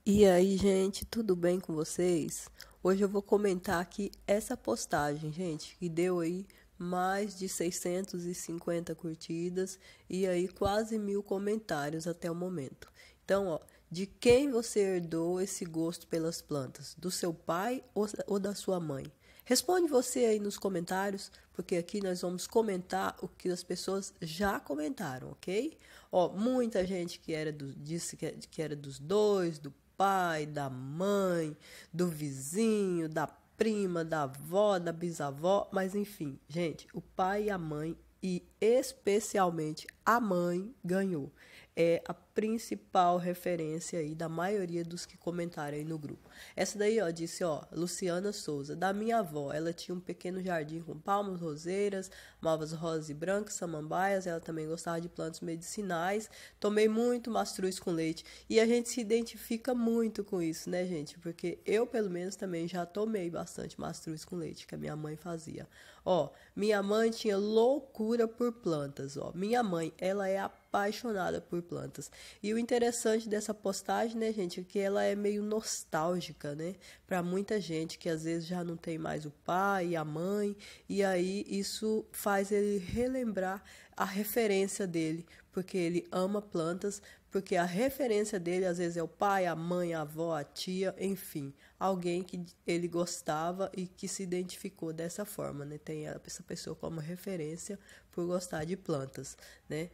E aí, gente, tudo bem com vocês? Hoje eu vou comentar aqui essa postagem, gente, que deu aí mais de 650 curtidas e aí quase 1.000 comentários até o momento. Então, ó, de quem você herdou esse gosto pelas plantas? Do seu pai ou da sua mãe? Responde você aí nos comentários, porque aqui nós vamos comentar o que as pessoas já comentaram, ok? Ó, muita gente disse que era dos dois, do pai, da mãe, do vizinho, da prima, da avó, da bisavó, mas enfim, gente, o pai e a mãe, e especialmente a mãe, ganhou. É a principal referência aí da maioria dos que comentaram aí no grupo. Essa daí, ó, disse, ó, Luciana Souza, da minha avó, ela tinha um pequeno jardim com palmas, roseiras, malvas rosas e brancas, samambaias, ela também gostava de plantas medicinais, tomei muito mastruz com leite, e a gente se identifica muito com isso, né, gente, porque eu, pelo menos, também já tomei bastante mastruz com leite, que a minha mãe fazia. Ó, minha mãe tinha loucura por plantas, ó, minha mãe, ela é apaixonada por plantas. E o interessante dessa postagem, né, gente, é que ela é meio nostálgica, né, para muita gente que às vezes já não tem mais o pai e a mãe, e aí isso faz ele relembrar a referência dele, porque ele ama plantas, porque a referência dele às vezes é o pai, a mãe, a avó, a tia, enfim, alguém que ele gostava e que se identificou dessa forma, né? Tem essa pessoa como referência por gostar de plantas, né?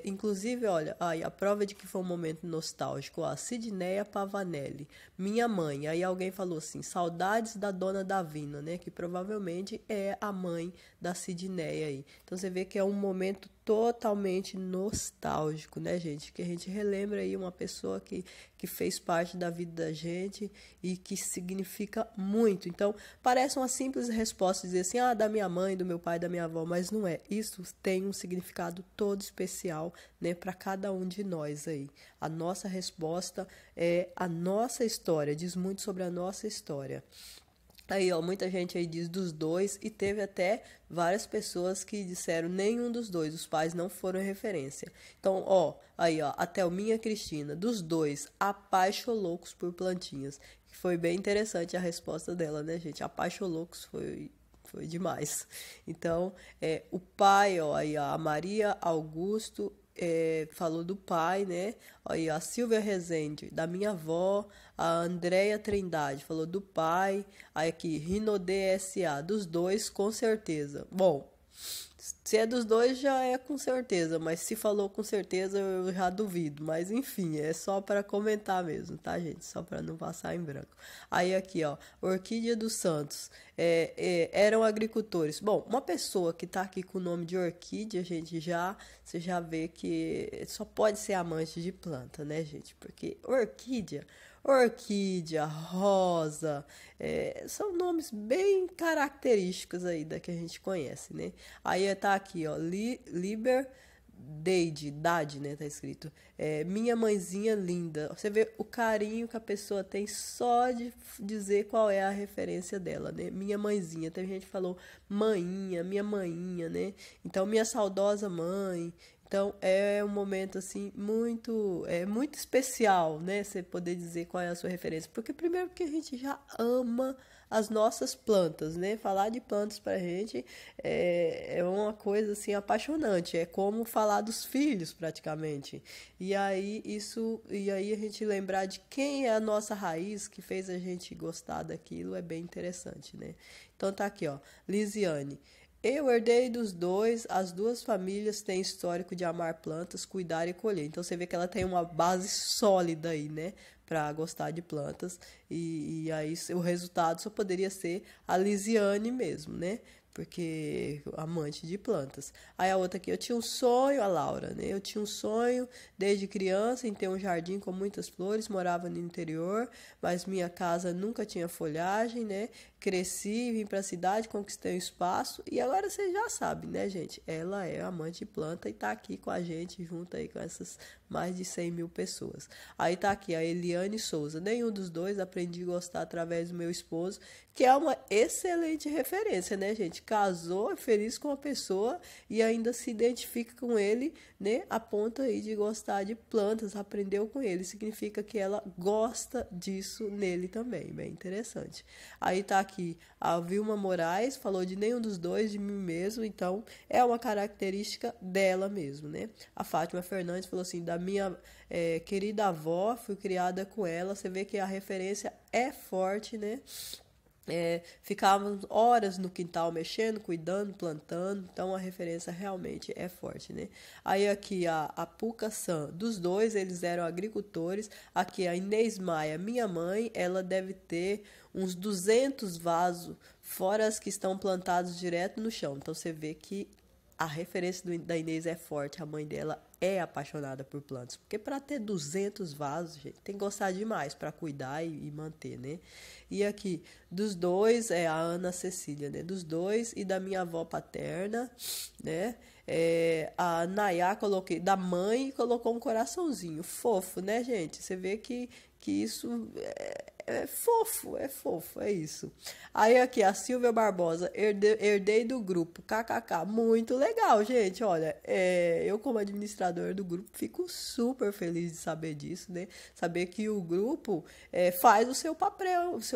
Inclusive, olha, aí a prova de que foi um momento nostálgico, ó, a Sidneia Pavanelli, minha mãe. Aí alguém falou assim, saudades da dona Davina, né? Que provavelmente é a mãe da Sidneia aí. Então você vê que é um momento totalmente nostálgico, né, gente? Que a gente relembra aí uma pessoa que fez parte da vida da gente e que significa muito. Então, parece uma simples resposta dizer assim, ah, da minha mãe, do meu pai, da minha avó, mas não é. Isso tem um significado todo especial, né, para cada um de nós aí. A nossa resposta é a nossa história, diz muito sobre a nossa história. Aí, ó, muita gente aí diz dos dois e teve até várias pessoas que disseram nenhum dos dois, os pais não foram referência. Então, ó, aí, ó, a Thelminha Cristina, dos dois, apaixoloucos por plantinhas. Foi bem interessante a resposta dela, né, gente? Apaixoloucos foi demais. Então, o pai, ó, aí a Maria Augusto falou do pai, né? Aí a Silvia Rezende, da minha avó, a Andréia Trindade falou do pai, aí aqui Rinodê S.A., dos dois, com certeza. Bom, se é dos dois já é com certeza, mas se falou com certeza eu já duvido. Mas enfim, é só para comentar mesmo, tá, gente? Só para não passar em branco. Aí aqui, ó, Orquídea dos Santos. Eram agricultores. Bom, uma pessoa que tá aqui com o nome de orquídea, gente, você já vê que só pode ser amante de planta, né, gente? Porque orquídea, rosa, são nomes bem característicos aí da que a gente conhece, né? Aí tá aqui, ó, Liber Dade, né, tá escrito. Minha mãezinha linda. Você vê o carinho que a pessoa tem só de dizer qual é a referência dela, né? Minha mãezinha. Tem gente que falou maninha, minha maninha, né? Então, minha saudosa mãe. Então é um momento assim muito especial, né? Você poder dizer qual é a sua referência, porque primeiro que a gente já ama as nossas plantas, né? Falar de plantas pra gente é uma coisa assim apaixonante, é como falar dos filhos praticamente. E aí a gente lembrar de quem é a nossa raiz que fez a gente gostar daquilo é bem interessante, né? Então tá aqui, ó, Lisiane. Eu herdei dos dois, as duas famílias têm histórico de amar plantas, cuidar e colher. Então você vê que ela tem uma base sólida aí, né? Para gostar de plantas. E aí o resultado só poderia ser a Lisiane mesmo, né? Porque amante de plantas. Aí a outra aqui, eu tinha um sonho, a Laura, né? Eu tinha um sonho desde criança em ter um jardim com muitas flores, morava no interior, mas minha casa nunca tinha folhagem, né? Cresci, vim para a cidade, conquistei um espaço e agora você já sabe, né, gente? Ela é amante de planta e tá aqui com a gente, junto aí com essas mais de 100 mil pessoas. Aí tá aqui a Eliane Souza. Nenhum dos dois, aprendi a gostar através do meu esposo, que é uma excelente referência, né, gente? Casou, é feliz com a pessoa e ainda se identifica com ele, né? A ponto aí de gostar de plantas, aprendeu com ele. Significa que ela gosta disso nele também, bem interessante. Aí tá aqui a Vilma Moraes, falou de nenhum dos dois, de mim mesmo, então é uma característica dela mesmo, né? A Fátima Fernandes falou assim, da minha querida avó, fui criada com ela, você vê que a referência é forte, né? Ficávamos horas no quintal mexendo, cuidando, plantando, então a referência realmente é forte, né? Aí aqui a Puca San, dos dois eles eram agricultores. Aqui a Inês Maia, minha mãe, ela deve ter uns 200 vasos, fora as que estão plantados direto no chão, então você vê que a referência da Inês é forte, a mãe dela é apaixonada por plantas, porque para ter 200 vasos, gente, tem que gostar demais para cuidar e manter, né? E aqui, dos dois, é a Ana Cecília, né? Dos dois e da minha avó paterna, né? A Nayá, coloquei, da mãe, colocou um coraçãozinho, fofo, né, gente? Você vê que isso é fofo, é isso. Aí aqui, a Silvia Barbosa, herdei do grupo, kkk, muito legal, gente, olha, eu como administrador do grupo, fico super feliz de saber disso, né, saber que o grupo faz o seu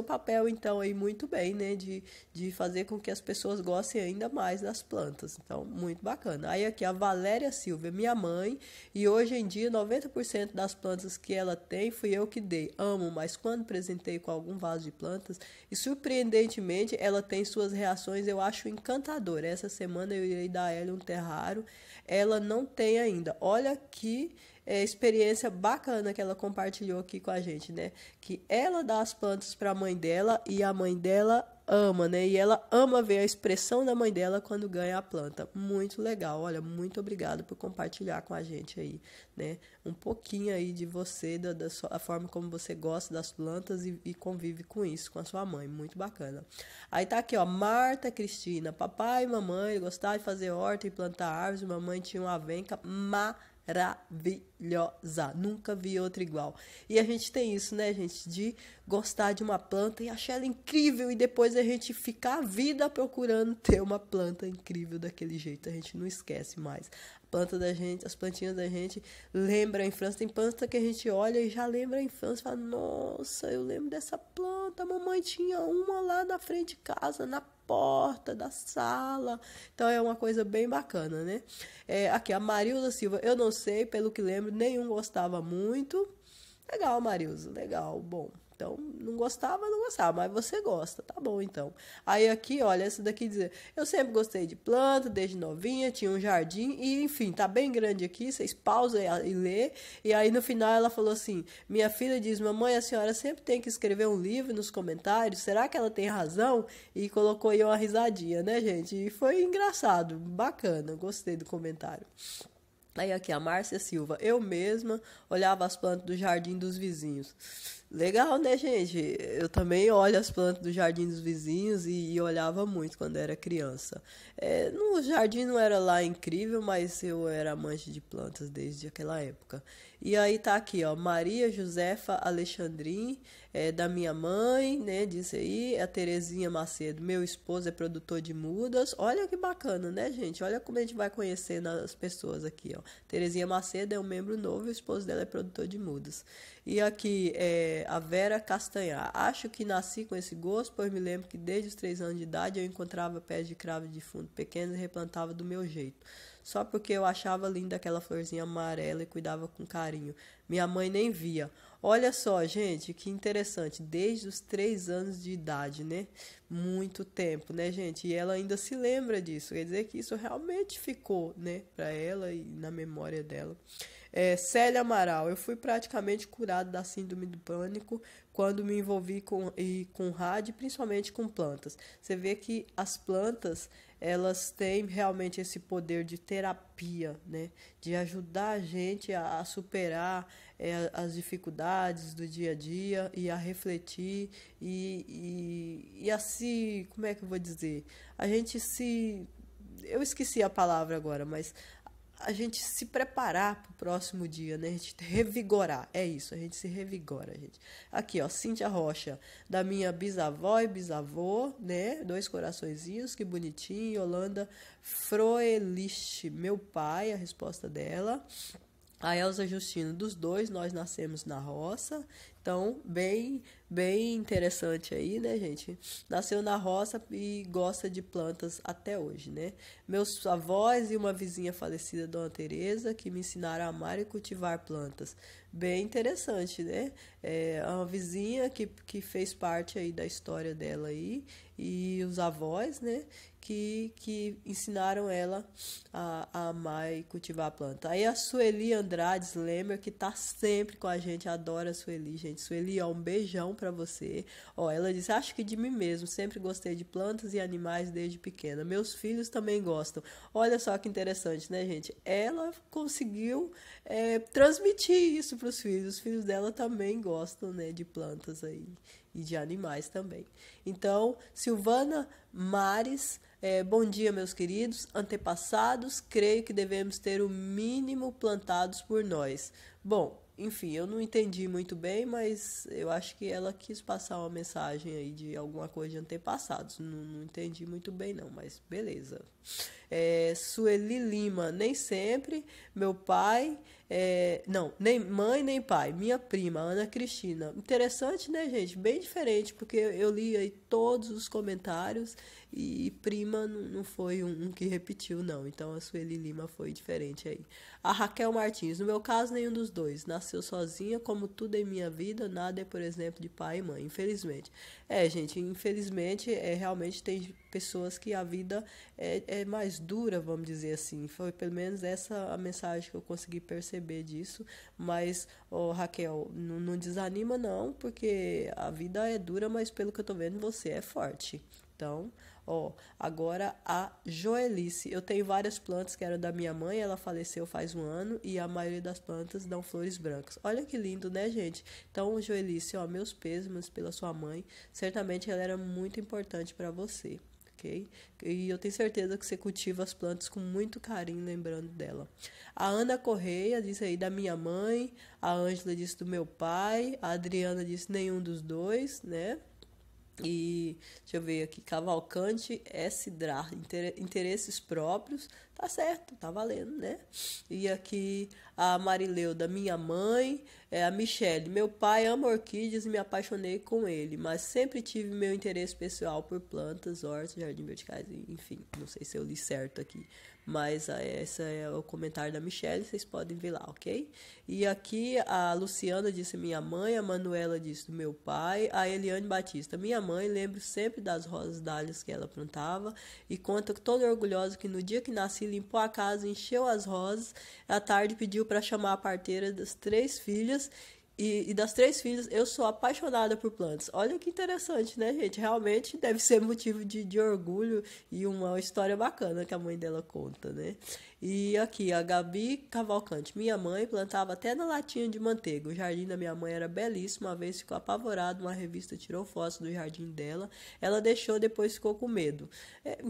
papel, então, aí, muito bem, né, de fazer com que as pessoas gostem ainda mais das plantas, então, muito bacana. Aí aqui, a Valéria Silva, minha mãe, e hoje em dia, 90% das plantas que ela tem, fui eu que dei, amo, mas quando presentei com algum vaso de plantas e surpreendentemente ela tem suas reações, eu acho encantadora. Essa semana eu irei dar a ela um terrário, ela não tem ainda. Olha que experiência bacana que ela compartilhou aqui com a gente, né? Que ela dá as plantas para a mãe dela e a mãe dela ama, né? E ela ama ver a expressão da mãe dela quando ganha a planta. Muito legal. Olha, muito obrigada por compartilhar com a gente aí, né? Um pouquinho aí de você, a forma como você gosta das plantas e convive com isso, com a sua mãe. Muito bacana. Aí tá aqui, ó, Marta Cristina. Papai e mamãe gostavam de fazer horta e plantar árvores. Mamãe tinha uma avenca maravilhosa, nunca vi outra igual. E a gente tem isso, né, gente, de gostar de uma planta e achar ela incrível e depois a gente ficar a vida procurando ter uma planta incrível daquele jeito, a gente não esquece mais. A planta da gente, as plantinhas da gente lembra a infância, tem planta que a gente olha e já lembra a infância, fala, nossa, eu lembro dessa planta, a mamãe tinha uma lá na frente de casa, na porta da sala, então é uma coisa bem bacana, né? Aqui, a Marilza Silva, eu não sei, pelo que lembro, nenhum gostava muito. Legal, Marilza, legal, bom. Então, não gostava, mas você gosta, tá bom, então. Aí aqui, olha, essa daqui dizer, eu sempre gostei de planta, desde novinha, tinha um jardim, e enfim, tá bem grande aqui, vocês pausam e lê, e aí no final ela falou assim, minha filha diz, mamãe, a senhora sempre tem que escrever um livro nos comentários, será que ela tem razão? E colocou aí uma risadinha, né, gente? E foi engraçado, bacana, gostei do comentário. Aí aqui, a Márcia Silva, eu mesma olhava as plantas do jardim dos vizinhos. Legal, né, gente? Eu também olho as plantas do jardim dos vizinhos e olhava muito quando era criança. No jardim não era lá incrível, mas eu era amante de plantas desde aquela época. E aí tá aqui, ó, Maria Josefa Alexandrin, da minha mãe, né, disse aí, a Terezinha Macedo, meu esposo é produtor de mudas. Olha que bacana, né, gente? Olha como a gente vai conhecendo as pessoas aqui, ó. Terezinha Macedo é um membro novo e o esposo dela é produtor de mudas. E aqui, a Vera Castanhar. Acho que nasci com esse gosto, pois me lembro que desde os 3 anos de idade eu encontrava pés de cravo de fundo pequenos e replantava do meu jeito. Só porque eu achava linda aquela florzinha amarela e cuidava com carinho. Minha mãe nem via. Olha só, gente, que interessante. Desde os 3 anos de idade, né? Muito tempo, né, gente? E ela ainda se lembra disso. Quer dizer que isso realmente ficou, né? Pra ela e na memória dela. Célia Amaral, eu fui praticamente curada da síndrome do pânico quando me envolvi com rádio, principalmente com plantas. Você vê que as plantas, elas têm realmente esse poder de terapia, né? De ajudar a gente a superar as dificuldades do dia a dia e a refletir e a se, como é que eu vou dizer? A gente se... Eu esqueci a palavra agora, mas a gente se preparar para o próximo dia, né? A gente revigorar. É isso, a gente se revigora, gente. Aqui, ó, Cíntia Rocha, da minha bisavó e bisavô, né? 2 coraçõezinhos, que bonitinho. Yolanda Froelich, meu pai, a resposta dela. A Elza Justino, dos 2, nós nascemos na roça. Então, bem interessante aí, né, gente? Nasceu na roça e gosta de plantas até hoje, né? Meus avós e uma vizinha falecida, Dona Teresa, que me ensinaram a amar e cultivar plantas. Bem interessante, né? É uma vizinha que fez parte aí da história dela aí, e os avós, né? Que ensinaram ela a amar e cultivar a planta. Aí a Sueli Andrades Lemer, que tá sempre com a gente, adora a Sueli, gente. Sueli, ó, um beijão pra você. Ó, ela disse, acho que de mim mesmo, sempre gostei de plantas e animais desde pequena. Meus filhos também gostam. Olha só que interessante, né, gente? Ela conseguiu transmitir isso pros filhos. Os filhos dela também gostam, né, de plantas aí e de animais também. Então, Silvana Mares, bom dia, meus queridos antepassados. Creio que devemos ter o mínimo plantados por nós. Bom, enfim, eu não entendi muito bem, mas eu acho que ela quis passar uma mensagem aí de alguma coisa de antepassados. Não entendi muito bem, não, mas beleza. Sueli Lima, nem sempre. Meu pai, não, nem mãe nem pai. Minha prima, Ana Cristina. Interessante, né, gente? Bem diferente, porque eu li aí todos os comentários e prima não foi um que repetiu, não. Então a Sueli Lima foi diferente aí. A Raquel Martins, no meu caso, nenhum dos dois. Nasceu sozinha, como tudo em minha vida, nada é, por exemplo, de pai e mãe, infelizmente. Gente, infelizmente, realmente tem pessoas que a vida é mais dura, vamos dizer assim. Foi pelo menos essa a mensagem que eu consegui perceber disso. Mas, Raquel, não desanima não, porque a vida é dura, mas pelo que eu tô vendo, você é forte. Então, agora a Joelice. Eu tenho várias plantas que eram da minha mãe, ela faleceu faz 1 ano e a maioria das plantas dão flores brancas. Olha que lindo, né, gente? Então, Joelice, meus pêsames pela sua mãe. Certamente ela era muito importante para você, ok? E eu tenho certeza que você cultiva as plantas com muito carinho, lembrando dela. A Ana Correia disse aí da minha mãe, a Ângela disse do meu pai, a Adriana disse nenhum dos dois, né? E deixa eu ver aqui, Cavalcante S. Dra, interesses próprios, tá certo, tá valendo, né? E aqui a Marileu, da minha mãe, a Michele, meu pai ama orquídeas e me apaixonei com ele, mas sempre tive meu interesse pessoal por plantas, hortas, jardim verticais, enfim, não sei se eu li certo aqui. Mas esse é o comentário da Michelle, vocês podem ver lá, ok? E aqui a Luciana disse minha mãe, a Manuela disse do meu pai, a Eliane Batista, minha mãe, lembro sempre das rosas dálias que ela plantava e conta toda orgulhosa que no dia que nasci limpou a casa, encheu as rosas, à tarde pediu para chamar a parteira das 3 filhas. E das 3 filhas, eu sou apaixonada por plantas. Olha que interessante, né, gente? Realmente deve ser motivo de orgulho e uma história bacana que a mãe dela conta, né? E aqui, a Gabi Cavalcante. Minha mãe plantava até na latinha de manteiga. O jardim da minha mãe era belíssimo. Uma vez ficou apavorada, uma revista tirou fotos do jardim dela. Ela deixou, depois ficou com medo.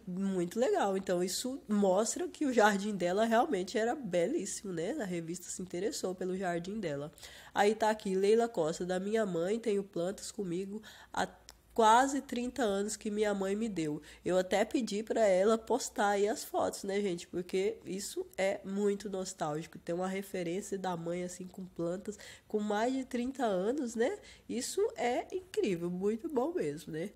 Muito legal. Então, isso mostra que o jardim dela realmente era belíssimo, né? A revista se interessou pelo jardim dela. Aí tá aqui, Leila Costa, da minha mãe, tenho plantas comigo há quase 30 anos que minha mãe me deu. Eu até pedi para ela postar aí as fotos, né, gente? Porque isso é muito nostálgico. Ter uma referência da mãe, assim, com plantas com mais de 30 anos, né? Isso é incrível, muito bom mesmo, né?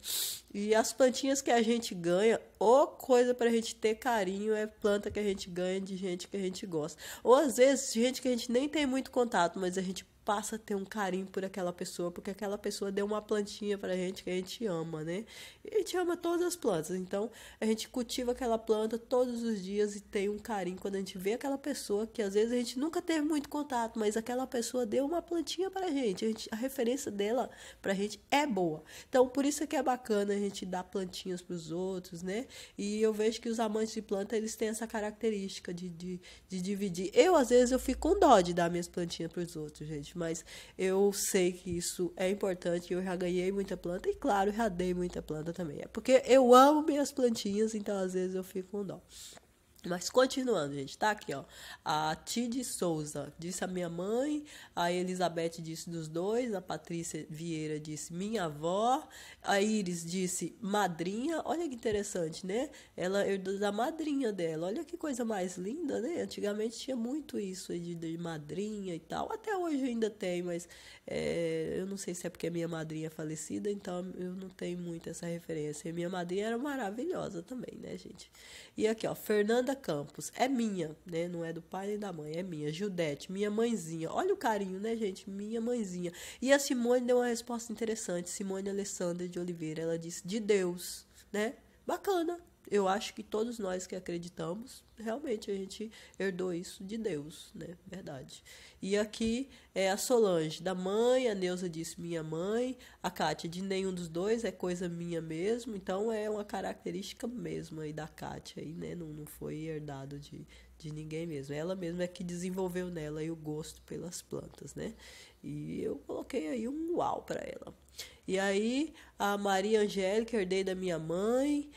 E as plantinhas que a gente ganha, ou coisa pra gente ter carinho, é planta que a gente ganha de gente que a gente gosta. Ou às vezes, gente que a gente nem tem muito contato, mas a gente passa a ter um carinho por aquela pessoa, porque aquela pessoa deu uma plantinha pra gente que a gente ama, né? E a gente ama todas as plantas, então a gente cultiva aquela planta todos os dias e tem um carinho quando a gente vê aquela pessoa que às vezes a gente nunca teve muito contato, mas aquela pessoa deu uma plantinha pra gente, a referência dela pra gente é boa. Então por isso é que é bacana a gente dar plantinhas pros outros, né? E eu vejo que os amantes de planta, eles têm essa característica de dividir. Eu às vezes eu fico com dó de dar minhas plantinhas pros outros, gente, mas eu sei que isso é importante. Eu já ganhei muita planta e, claro, já dei muita planta também. É porque eu amo minhas plantinhas, então às vezes eu fico com dó. Mas continuando, gente, tá aqui, ó. A Tid Souza disse a minha mãe, a Elizabeth disse dos dois, a Patrícia Vieira disse minha avó, a Iris disse madrinha. Olha que interessante, né? Ela herdou da madrinha dela. Olha que coisa mais linda, né? Antigamente tinha muito isso aí de madrinha e tal. Até hoje ainda tem, mas eu não sei se é porque a minha madrinha é falecida, então eu não tenho muito essa referência. E minha madrinha era maravilhosa também, né, gente? E aqui, ó, Fernanda Campos, é minha, né? Não é do pai nem da mãe, é minha. Judete, minha mãezinha. Olha o carinho, né, gente? Minha mãezinha. E a Simone deu uma resposta interessante. Simone Alessandra de Oliveira, ela disse de Deus, né? Bacana. Eu acho que todos nós que acreditamos, realmente a gente herdou isso de Deus, né? Verdade. E aqui é a Solange, da mãe, a Neuza disse minha mãe, a Kátia de nenhum dos dois, é coisa minha mesmo, então é uma característica mesmo aí da Kátia, aí, né? Não foi herdado de ninguém mesmo. Ela mesma é que desenvolveu nela aí o gosto pelas plantas, né? E eu coloquei aí um uau para ela. E aí, a Maria Angélica, herdei da minha mãe.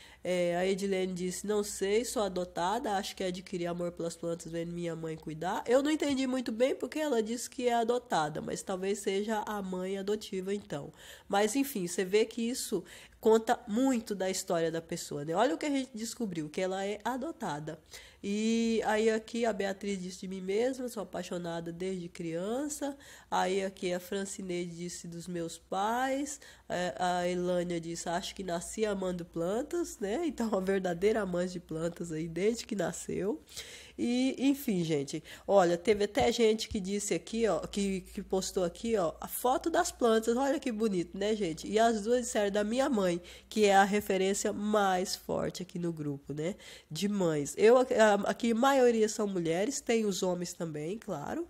A Edilene disse, não sei, sou adotada, acho que adquiri amor pelas plantas vendo minha mãe cuidar. Eu não entendi muito bem porque ela disse que é adotada, mas talvez seja a mãe adotiva então. Mas enfim, você vê que isso conta muito da história da pessoa, né? Olha o que a gente descobriu, que ela é adotada. E aí aqui a Beatriz disse de mim mesma, sou apaixonada desde criança. Aí aqui a Francineide disse dos meus pais. A Elânia disse, acho que nasci amando plantas, né? Então, uma verdadeira amante de plantas aí desde que nasceu. E, enfim, gente, olha, teve até gente que disse aqui, ó, que postou aqui, ó, a foto das plantas, olha que bonito, né, gente? E as duas disseram da minha mãe, que é a referência mais forte aqui no grupo, né, de mães. Aqui, a maioria são mulheres, tem os homens também, claro,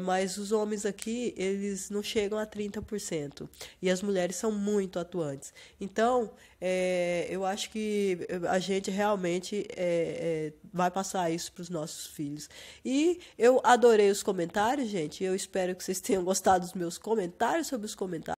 mas os homens aqui, eles não chegam a 30%, e as mulheres são muito atuantes. Então, eu acho que a gente realmente vai passar isso para os nossos filhos. E eu adorei os comentários, gente. Eu espero que vocês tenham gostado dos meus comentários sobre os comentários.